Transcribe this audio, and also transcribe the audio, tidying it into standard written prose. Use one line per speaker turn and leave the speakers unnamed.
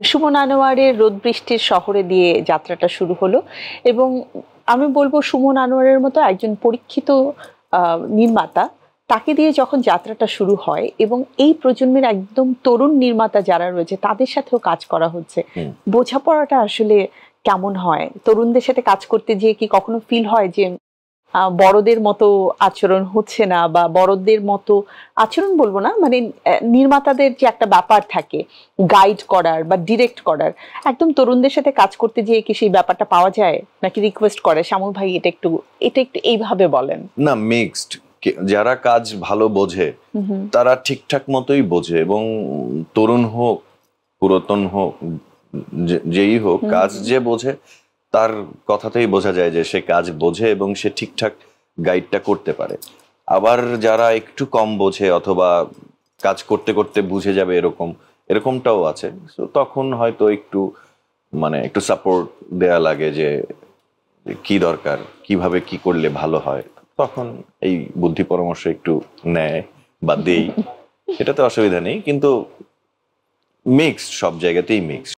সুমন আনোয়ারের রোদ বৃষ্টির শহরে দিয়ে যাত্রাটা শুরু হলো এবং আমি বলবো সুমন আনোয়ারের মতো একজন পরীক্ষিত নির্মাতা তাকে দিয়ে যখন যাত্রাটা শুরু হয় এবং এই প্রজন্মের একদম তরুণ নির্মাতা যারা রয়েছে তাদের সাথেও কাজ করা হচ্ছে, বোঝাপড়াটা আসলে কেমন হয়? তরুণদের সাথে কাজ করতে গিয়ে কি কখনো ফিল হয় যে বড়দের মতো আচরণ হচ্ছে না, বা বড়দের মতো আচরণ বলবো না, মানে নির্মাতাদের যে একটা ব্যাপার থাকে গাইড করার বা ডিরেক্ট করার, একদম তরুণদের সাথে কাজ করতে গিয়ে কি সেই ব্যাপারটা পাওয়া যায় নাকি রিকোয়েস্ট করে শ্যামল ভাই এটা একটু এইভাবে বলেন?
না, মিক্সড। যারা কাজ ভালো বোঝে তারা ঠিকঠাক মতোই বোঝে, এবং তরুণ হোক পুরাতন হোক যেই হোক, কাজ যে বোঝে তার কথাতেই বোঝা যায় যে সে কাজ বোঝে এবং সে ঠিকঠাক গাইডটা করতে পারে। আবার যারা একটু কম বোঝে অথবা কাজ করতে করতে বুঝে যাবে এরকমটাও আছে। তো তখন হয়তো একটু সাপোর্ট দেয়া লাগে যে কি দরকার, কিভাবে কি করলে ভালো হয়, তখন এই বুদ্ধি পরামর্শ একটু নেয় বা দেই, এটাতে অসুবিধা নেই। কিন্তু মিক্সড, সব জায়গাতেই মিক্সড।